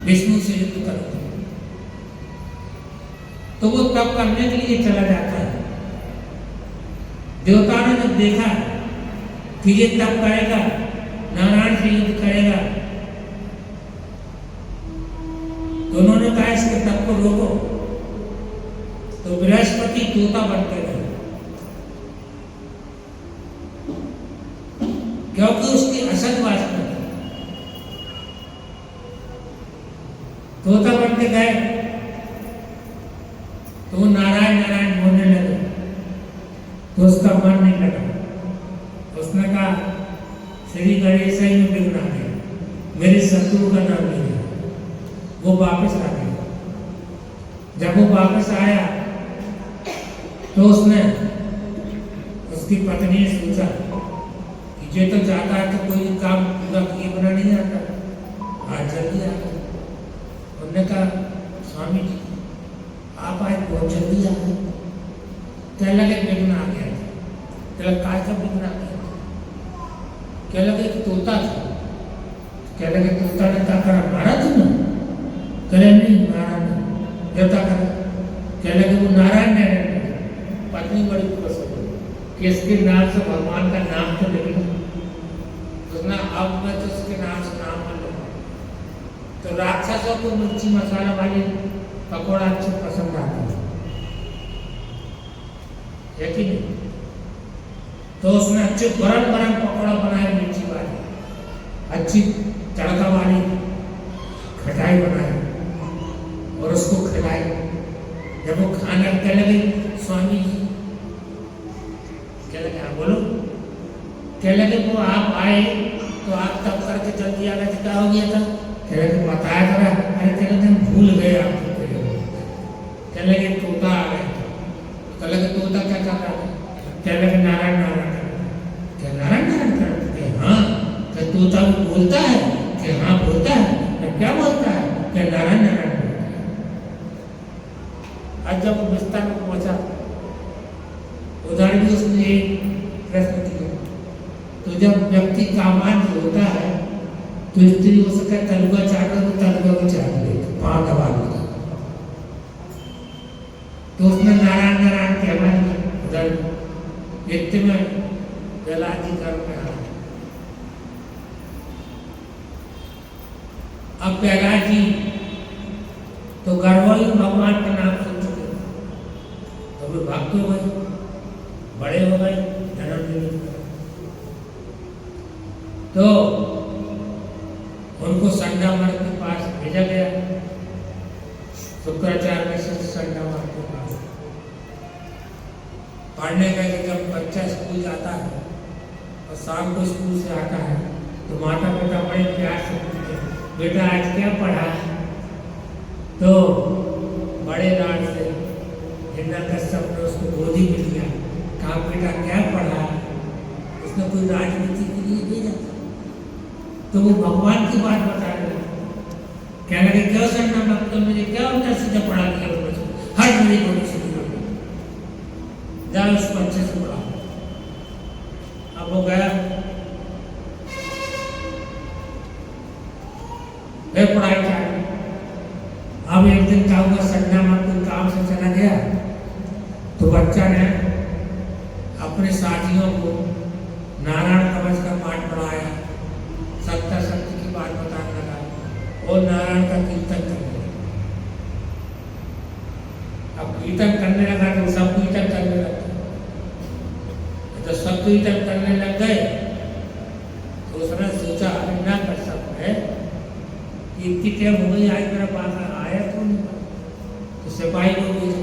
विष्णु से युद्ध करो। तो वो तप करने के लिए चला जाता है। देवताओं ने जब देखा कि ये तप करेगा, नारायण से युद्ध करेगा, तो उन्होंने कहा इसके तप को रोको। तो बृहस्पति तोता बनते गए, क्योंकि उसकी असद वासना थी। तोता बनते गए तो वो नारायण नारायण बोलने लगे, तो उसका मन नहीं लगा। उसने कहा श्री गणेश ही में विघ्न आ गया, मेरे शत्रु का नाम ले लिया। वो वापस आ गया। जब वो वापस आया तो उसने उसकी पत्नी ने सोचा कि ये तो जाता है तो कोई काम पूरा किए बना नहीं आता, आज जल्दी आ गया। उन्होंने कहा स्वामी जी आप आज बहुत जल्दी आ गए। क्या लगे विघ्न आ गया था? क्या काय का विघ्न आ गया था? क्या लगे तोता था? क्या लगे तोता ने क्या करा, मारा तुमने? करे नहीं, मारा नहीं, देवता करा। क्या लगे वो नारायण ने? पत्नी बड़ी खुश हो गई कि इसके नाम से भगवान का नाम तो निकला। उसने अब मैं तो उसके नाम से नाम कर लूंगा। तो राक्षसों को मिर्ची मसाला वाले पकौड़ा अच्छे पसंद आते है कि नहीं? तो उसने अच्छे गरम गरम पकौड़ा बनाए, मिर्ची वाले, अच्छी तड़का वाली खटाई बनाई और उसको खिलाई। जब वो खाने लगने लगे, स्वामी जी क्या लगे, आप बोलो, क्या लगे वो आप आए तो आप तब करके जल्दी आ गए, क्या हो गया था? क्या लगे बताया था? अरे क्या लगे भूल गए आप। क्या लगे तोता आ गए। क्या लगे तोता क्या कर रहा था? क्या लगे नारायण नारायण कर रहा। क्या नारायण नारायण कर रहा? हाँ। क्या तोता वो बोलता है? कि हाँ बोलता है। क्या बोलता है? क्या नारायण नारायण बोलता है। आज जब वो बिस्तर में पहुंचा, उधर भी उसने एक प्रश्न किया। तो जब व्यक्ति कामान जो होता है तो स्त्री हो सके तलुआ चाट तो तलुआ को चाट ले, पाँव दबा देगा। तो उसने नारायण नारायण कहना उधर इतने में प्रहलाद जी घर में आ। अब प्रहलाद जी तो गर्भवती भगवान का नाम सुन चुके, तो वे भक्त हो गए, बड़े हो गए, जन्म ले। तो उनको संडामर्त के पास भेजा गया, शुक्राचार्य से संडामर्त के पास पढ़ने का। जब बच्चा स्कूल जाता है और शाम को स्कूल से आता है तो माता पिता बड़े प्यार से पूछते हैं, बेटा आज क्या पढ़ा? तो बड़े लाड से हिरण्यकश्यप ने उसको गोदी में लिया, कहा बेटा क्या पढ़ा? उसने कोई राजनीति के लिए भेजा था। तो वो भगवान की बात बता रहे, क्या लगे क्या करना भक्त, मुझे क्या उल्टा सीधा पढ़ा दिया हर मेरी गोदी से जाओ उसको अच्छे से पढ़ा। अब वो गया, पढ़ाई चालू। अब एक दिन क्या हुआ, संडा माँ कोई काम से चला गया तो बच्चा ने अपने साथियों को नारायण कवच का पाठ पढ़ाया, सत्ता शक्ति की बात बताने लगा और नारायण का कीर्तन करने लगा। अब कीर्तन करने लगा तो सब कीर्तन करने लगा। तो सब कीर्तन करने लग गए तो उसने सोचा अरे ना कर सकते है, इतनी टाइम हो गई आज मेरा पास आया तो नहीं। तो सिपाही को भेजा,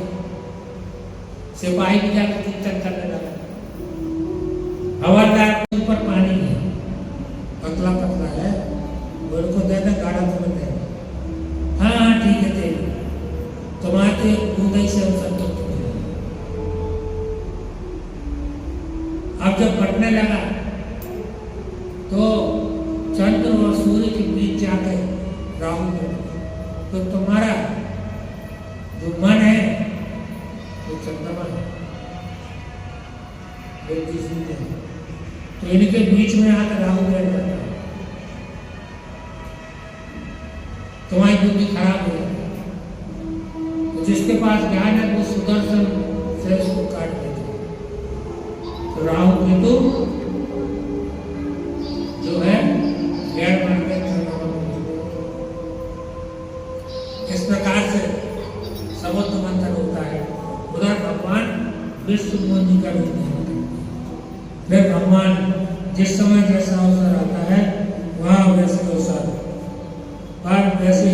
सिपाही भी जाकर कीर्तन करने लगा। हवादार के ऊपर पानी है, पतला पतला है, उनको देना गाढ़ा तो बन जाएगा। हाँ हाँ ठीक है दे, तुम्हारे उदय से हम संतुष्ट हो जाए। अब जब बढ़ने लगा तो चंद्र और सूर्य के बीच जाकर राहु ने, तो तुम्हारा जो मन है वो चंद्रमा है, तो इनके बीच में आकर राहु बैठ जाता है। तुम्हारी बुद्धि खराब हो जाती है। तो जिसके पास ज्ञान है वो सुदर्शन से उसको काट देते हैं। तो राहु केतु जो है गैर बन के इस प्रकार से सबोध मंथन होता है। उधर भगवान विश्व मोहिनी का रूप नहीं होता। फिर भगवान जिस समय जैसा अवसर आता है वहाँ वैसे अवसर पर वैसे